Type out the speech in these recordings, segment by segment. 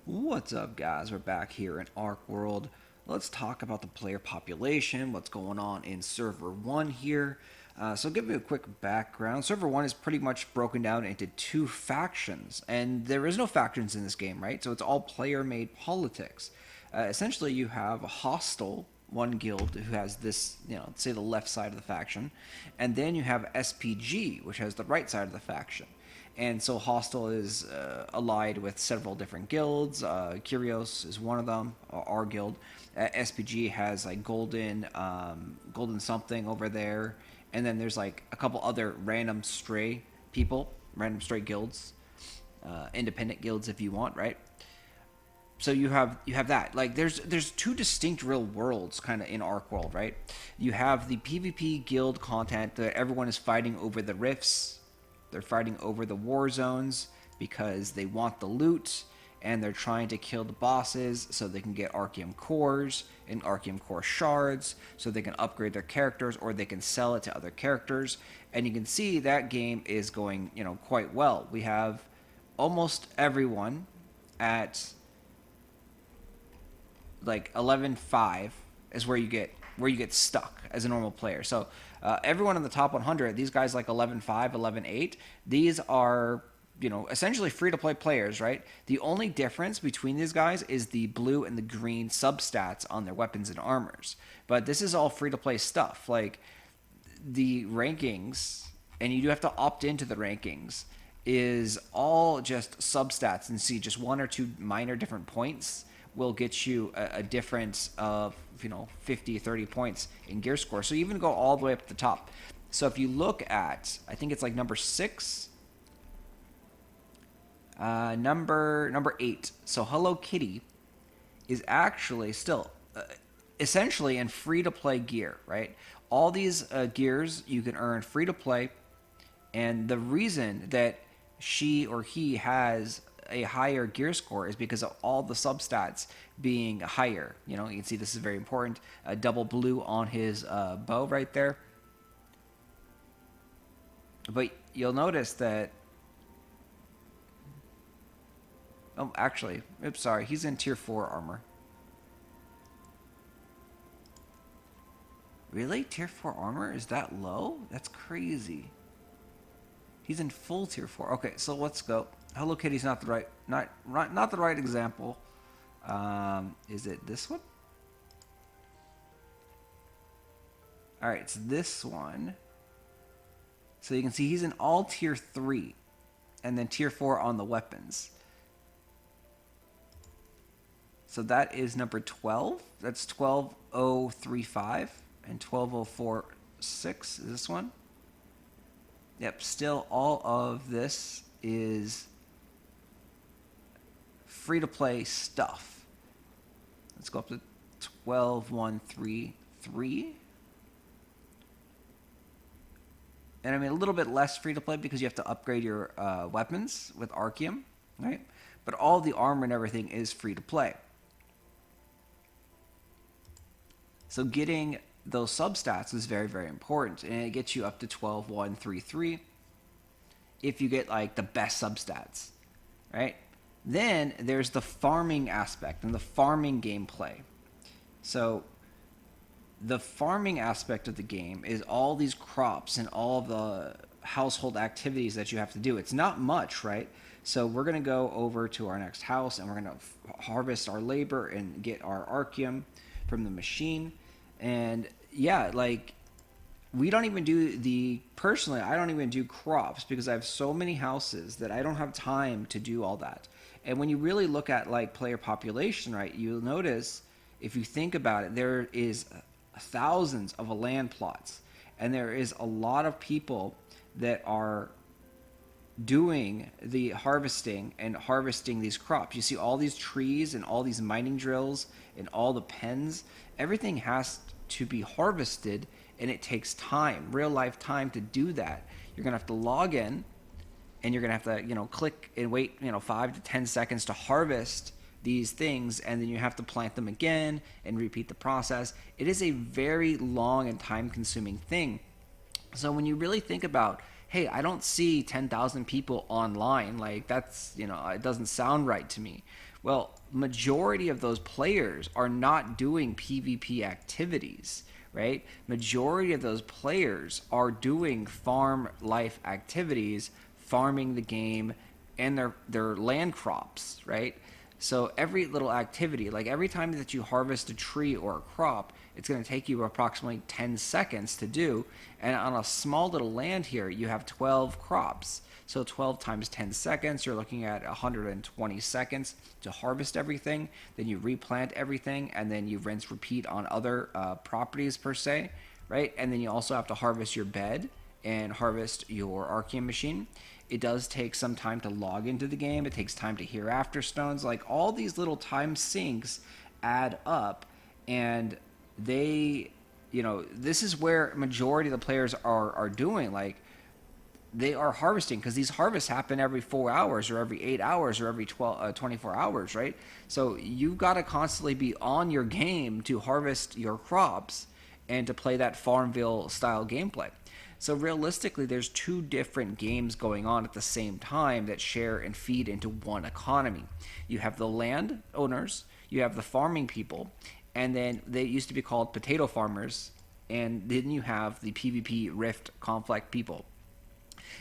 What's up, guys? We're back here in Archeworld. Let's talk about the player population, what's going on in Server 1 here. So, give you a quick background. Server 1 is pretty much broken down into two factions, and there is no factions in this game, right? So, it's all player made politics. Essentially, you have a hostile, one guild who has this, say the left side of the faction, and then you have SPG, which has the right side of the faction. And so Hostile is allied with several different guilds. Curios is one of them, our guild. SPG has like Golden something over there, and then there's like a couple other random stray people, random stray guilds, independent guilds if you want, right? So you have that. Like there's two distinct real worlds kind of in Arcworld, right? You have the PvP guild content that everyone is fighting over the rifts. They're fighting over the war zones because they want the loot, and they're trying to kill the bosses so they can get Archeum cores and Archeum core shards so they can upgrade their characters, or they can sell it to other characters. And you can see that game is going, quite well. We have almost everyone at like 11.5 is where you get stuck as a normal player. So everyone in the top 100, these guys like 11.5, 11.8, these are essentially free to play players, right? The only difference between these guys is the blue and the green substats on their weapons and armors. But this is all free to play stuff. Like the rankings, and you do have to opt into the rankings, is all just substats, and see just one or two minor different points will get you a difference of 50 30 points in gear score. So you even go all the way up to the top. So if you look at, I think it's like number 6, number 8, so Hello Kitty is actually still essentially in free to play gear, right? All these gears you can earn free to play, and the reason that she or he has a higher gear score is because of all the substats being higher. You can see this is very important. A double blue on his bow right there. But you'll notice that. Oh, actually, oops, sorry. He's in tier 4 armor. Really? Tier 4 armor? Is that low? That's crazy. He's in full tier 4. Okay, so let's go. Hello Kitty's not the right example. Is it this one? All right, it's this one. So you can see he's in all tier 3, and then tier 4 on the weapons. So that is number 12. That's 12035 and 12046 is this one. Yep, still all of this is free to play stuff. Let's go up to 12133. And I mean a little bit less free to play because you have to upgrade your weapons with Archeum, right? But all the armor and everything is free to play. So getting those substats is very, very important, and it gets you up to 12133 if you get like the best substats, right? Then there's the farming aspect and the farming gameplay. So the farming aspect of the game is all these crops and all the household activities that you have to do. It's not much, right? So we're going to go over to our next house, and we're going to harvest our labor and get our Archeum from the machine. And yeah, like we don't even do personally, I don't even do crops because I have so many houses that I don't have time to do all that. And when you really look at like player population, right, you'll notice, if you think about it, there is thousands of land plots, and there is a lot of people that are doing the harvesting and harvesting these crops. You see all these trees and all these mining drills and all the pens. Everything has to be harvested, and it takes time, real life time to do that. You're gonna have to log in, and you're gonna have to click and wait 5 to 10 seconds to harvest these things, and then you have to plant them again and repeat the process. It is a very long and time consuming thing. So when you really think about, hey, I don't see 10,000 people online, like that's it doesn't sound right to me. Well, majority of those players are not doing PvP activities, right? Majority of those players are doing farm life activities, farming the game and their land crops, right? So every little activity, like every time that you harvest a tree or a crop, it's going to take you approximately 10 seconds to do. And on a small little land here, you have 12 crops. So 12 times 10 seconds, you're looking at 120 seconds to harvest everything. Then you replant everything, and then you rinse repeat on other properties per se, right? And then you also have to harvest your bed and harvest your Archean machine. It does take some time to log into the game. It takes time to hear after stones. Like all these little time sinks add up, and they, this is where majority of the players are doing. Like they are harvesting because these harvests happen every 4 hours or every 8 hours or every 24 hours, right? So you've got to constantly be on your game to harvest your crops and to play that Farmville style gameplay. So realistically, there's two different games going on at the same time that share and feed into one economy. You have the land owners, you have the farming people, and then they used to be called potato farmers, and then you have the PvP Rift conflict people.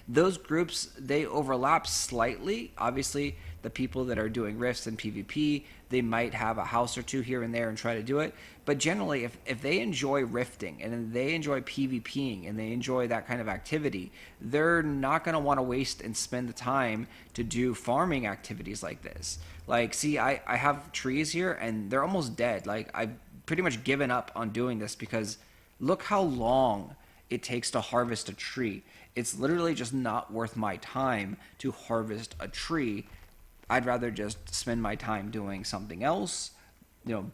Those groups, they overlap slightly. Obviously, the people that are doing rifts and PvP, they might have a house or two here and there and try to do it. But generally, if they enjoy rifting and they enjoy PvPing and they enjoy that kind of activity, they're not going to want to waste and spend the time to do farming activities like this. Like, see, I have trees here and they're almost dead. Like, I've pretty much given up on doing this because look how long it takes to harvest a tree. It's literally just not worth my time to harvest a tree. I'd rather just spend my time doing something else,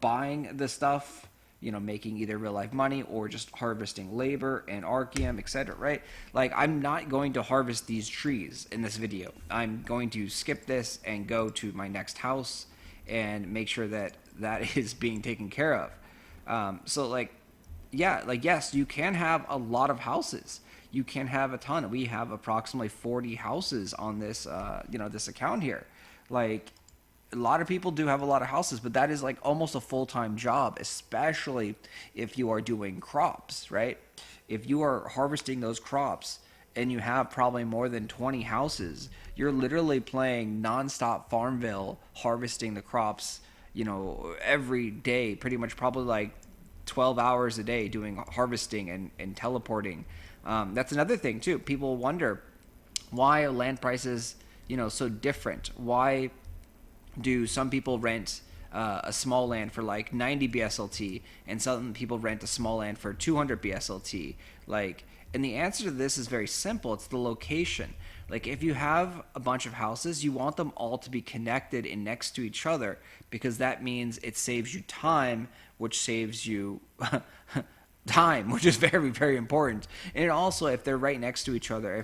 buying the stuff, making either real life money or just harvesting labor and Archeum, etc., right? Like, I'm not going to harvest these trees in this video. I'm going to skip this and go to my next house and make sure that that is being taken care of. Yes, you can have a lot of houses. You can have a ton. We have approximately 40 houses on this, this account here. Like, a lot of people do have a lot of houses, but that is like almost a full-time job, especially if you are doing crops, right? If you are harvesting those crops and you have probably more than 20 houses, you're literally playing nonstop Farmville, harvesting the crops, every day, pretty much probably like 12 hours a day doing harvesting and teleporting. That's another thing too. People wonder why are land prices, so different. Why do some people rent a small land for like 90 BSLT and some people rent a small land for 200 BSLT? And the answer to this is very simple. It's the location. Like, if you have a bunch of houses, you want them all to be connected and next to each other because that means it saves you time, which saves you time, which is very, very important. And also, if they're right next to each other,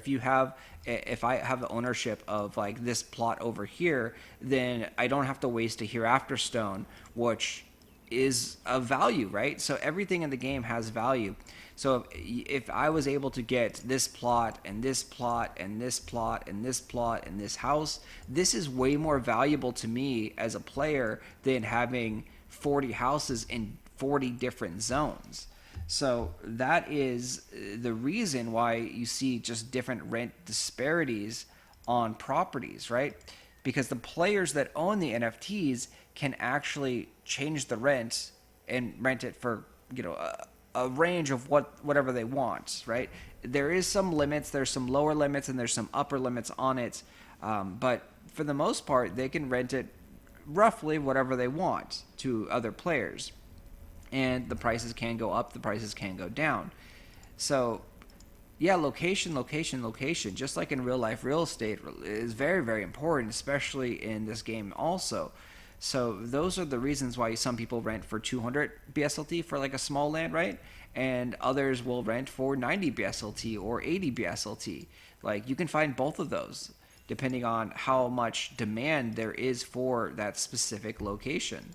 if I have the ownership of like this plot over here, then I don't have to waste a hereafter stone, which is of value, right? So everything in the game has value. So if I was able to get this plot and this plot and this plot and this plot and this house, this is way more valuable to me as a player than having 40 houses in 40 different zones. So that is the reason why you see just different rent disparities on properties, right? Because the players that own the NFTs can actually change the rent and rent it for, a range of whatever they want, right? There is some limits, there's some lower limits, and there's some upper limits on it. But for the most part, they can rent it roughly whatever they want to other players. And the prices can go up, the prices can go down. So, yeah, location. Just like in real life, real estate is very, very important, especially in this game also. So those are the reasons why some people rent for 200 BSLT for like a small land, right? And others will rent for 90 BSLT or 80 BSLT. Like, you can find both of those depending on how much demand there is for that specific location.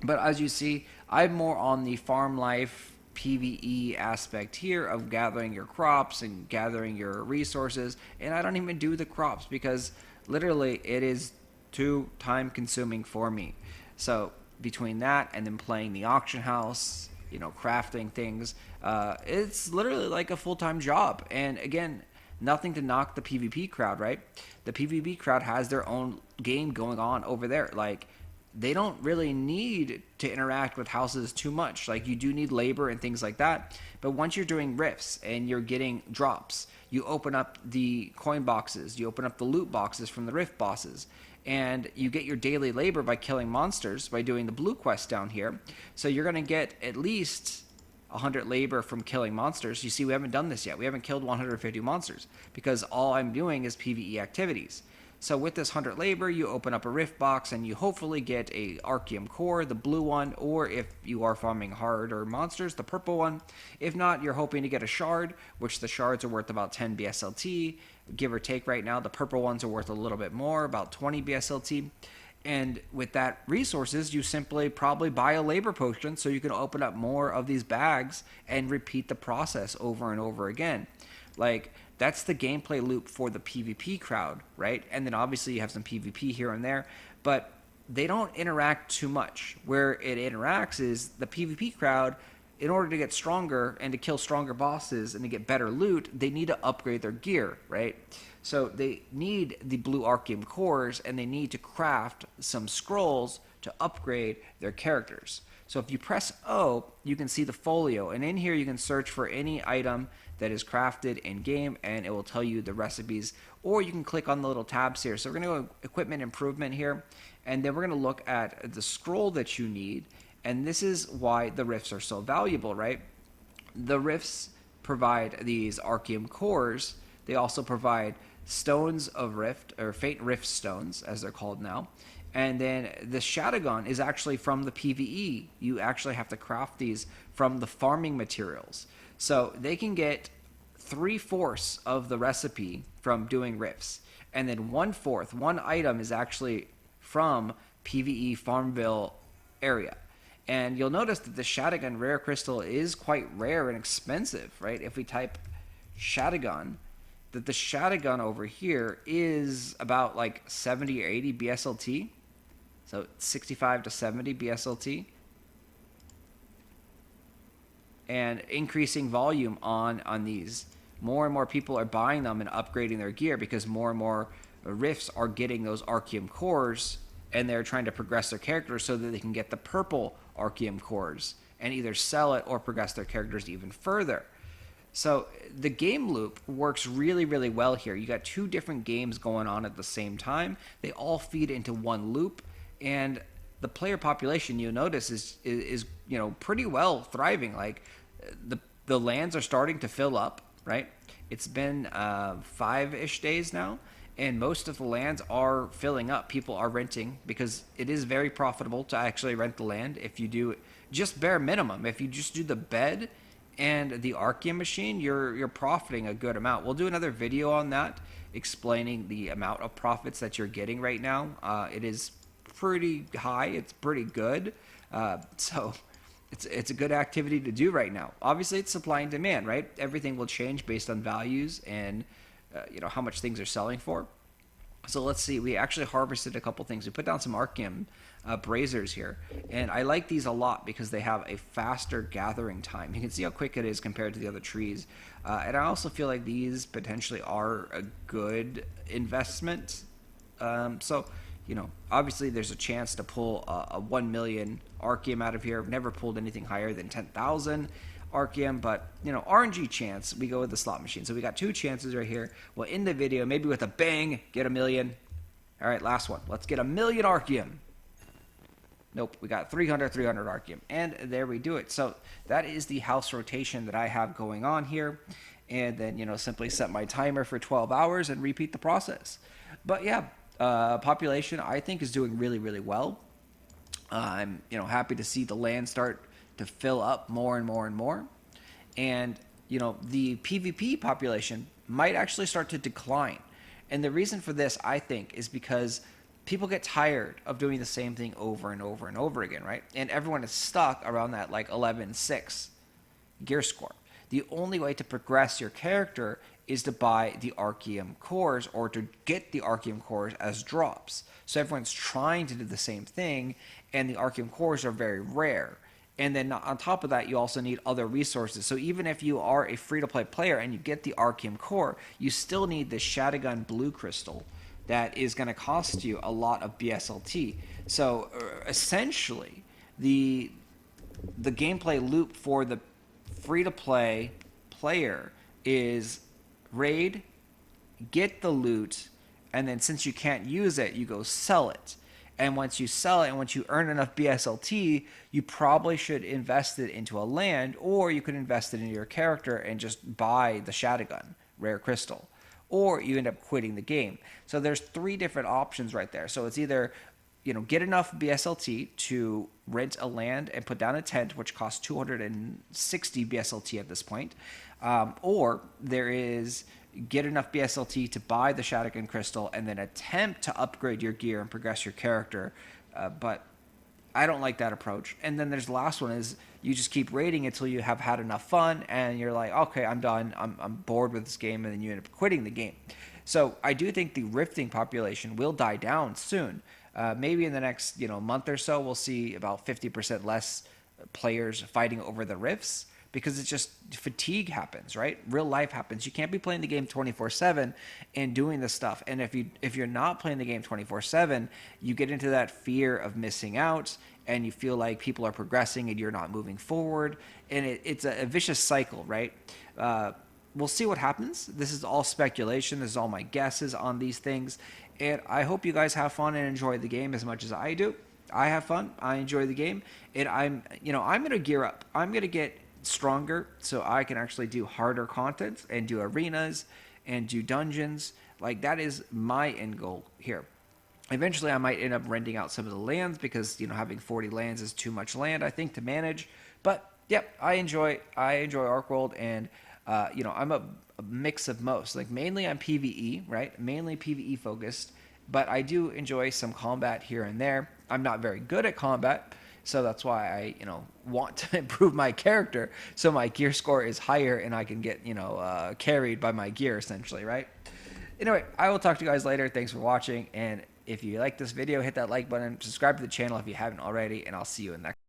But as you see, I'm more on the farm life PvE aspect here of gathering your crops and gathering your resources, and I don't even do the crops because literally it is too time consuming for me. So between that and then playing the auction house, crafting things, it's literally like a full-time job. And again, nothing to knock the PvP crowd, right? The PvP crowd has their own game going on over there. Like, they don't really need to interact with houses too much. Like, you do need labor and things like that. But once you're doing rifts and you're getting drops, you open up the coin boxes, you open up the loot boxes from the rift bosses, and you get your daily labor by killing monsters by doing the blue quest down here. So you're going to get at least 100 labor from killing monsters. You see, we haven't done this yet. We haven't killed 150 monsters because all I'm doing is PvE activities. So with this 100 labor, you open up a rift box and you hopefully get a Archeum core, the blue one, or if you are farming harder monsters, the purple one. If not, you're hoping to get a shard, which the shards are worth about 10 BSLT, give or take right now. The purple ones are worth a little bit more, about 20 BSLT. And with that resources, you simply probably buy a labor potion so you can open up more of these bags and repeat the process over and over again. Like, that's the gameplay loop for the PvP crowd, right? And then obviously you have some PvP here and there, but they don't interact too much. Where it interacts is the PvP crowd, in order to get stronger and to kill stronger bosses and to get better loot, they need to upgrade their gear, right? So they need the blue Archeum cores and they need to craft some scrolls to upgrade their characters. So if you press O, you can see the folio, and in here you can search for any item that is crafted in game and it will tell you the recipes, or you can click on the little tabs here. So we're going to go equipment improvement here, and then we're going to look at the scroll that you need, and this is why the rifts are so valuable, right? The rifts provide these Archeum cores. They also provide stones of rift, or faint rift stones as they're called now. And then the Shadowgun is actually from the PvE. You actually have to craft these from the farming materials. So they can get 3/4 of the recipe from doing rifts. And then 1/4, one item is actually from PvE Farmville area. And you'll notice that the Shadowgun rare crystal is quite rare and expensive, right? If we type Shadowgun, that the Shadowgun over here is about like 70 or 80 BSLT. So 65 to 70 BSLT. And increasing volume on these. More and more people are buying them and upgrading their gear because more and more rifts are getting those Archeum cores, and they're trying to progress their characters so that they can get the purple Archeum cores and either sell it or progress their characters even further. So the game loop works really, really well here. You got two different games going on at the same time. They all feed into one loop, and the player population, you'll notice, is pretty well thriving. Like, the lands are starting to fill up, right? It's been 5-ish days now, and most of the lands are filling up. People are renting because it is very profitable to actually rent the land if you do just bare minimum. If you just do the bed and the Archeum machine, you're profiting a good amount. We'll do another video on that, explaining the amount of profits that you're getting right now. It is pretty high. It's pretty good. So it's a good activity to do right now. Obviously, it's supply and demand, right? Everything will change based on values and how much things are selling for. So let's see. We actually harvested a couple things. We put down some Archeum braziers here, and I like these a lot because they have a faster gathering time. You can see how quick it is compared to the other trees, and I also feel like these potentially are a good investment. So obviously there's a chance to pull a 1 million Archeum out of here. I've never pulled anything higher than 10,000 Archeum, but RNG chance, we go with the slot machine. So we got two chances right here. We'll end the video maybe with a bang, get 1 million. All right, last one. Let's get 1 million Archeum. Nope, we got 300 Archeum, and there we do it. So that is the house rotation that I have going on here, and then simply set my timer for 12 hours and repeat the process. But yeah, population I think is doing really, really well. I'm happy to see the land start to fill up more and more and more, and the PvP population might actually start to decline. And the reason for this, I think, is because people get tired of doing the same thing over and over and over again, right? And everyone is stuck around that like 11.6 gear score. The only way to progress your character is to buy the Archeum cores or to get the Archeum cores as drops. So everyone's trying to do the same thing, and the Archeum cores are very rare. And then on top of that, you also need other resources. So even if you are a free-to-play player and you get the Archeum core, you still need the Shadowgun blue crystal that is going to cost you a lot of BSLT. So essentially, the gameplay loop for the free-to-play player is raid, get the loot, and then since you can't use it, you go sell it. And once you sell it and once you earn enough BSLT, you probably should invest it into a land, or you could invest it into your character and just buy the Shadowgun, rare crystal. Or you end up quitting the game. So there's 3 different options right there. So it's either, get enough BSLT to rent a land and put down a tent, which costs 260 BSLT at this point. Or there is get enough BSLT to buy the Shadowgun crystal and then attempt to upgrade your gear and progress your character. But I don't like that approach. And then there's the last one is you just keep raiding until you have had enough fun and you're like, okay, I'm done. I'm bored with this game, and then you end up quitting the game. So I do think the rifting population will die down soon. Maybe in the next month or so, we'll see about 50% less players fighting over the rifts, because it's just fatigue happens, right? Real life happens. You can't be playing the game 24/7 and doing this stuff. And if you're not playing the game 24/7, you get into that fear of missing out, and you feel like people are progressing and you're not moving forward, and it's a vicious cycle, right? We'll see what happens. This is all speculation. This is all my guesses on these things, and I hope you guys have fun and enjoy the game as much as I do. I have fun. I enjoy the game, and I'm gonna gear up. I'm gonna get stronger so I can actually do harder content and do arenas and do dungeons. Like, that is my end goal here. Eventually I might end up renting out some of the lands, because having 40 lands is too much land, I think, to manage. But yep, I enjoy Archeworld, and I'm a mix of most. Like, mainly I'm PvE, right? Mainly PvE focused, but I do enjoy some combat here and there. I'm not very good at combat, so that's why I, want to improve my character so my gear score is higher and I can get, carried by my gear, essentially, right? Anyway, I will talk to you guys later. Thanks for watching, and if you like this video, hit that like button, subscribe to the channel if you haven't already, and I'll see you in the next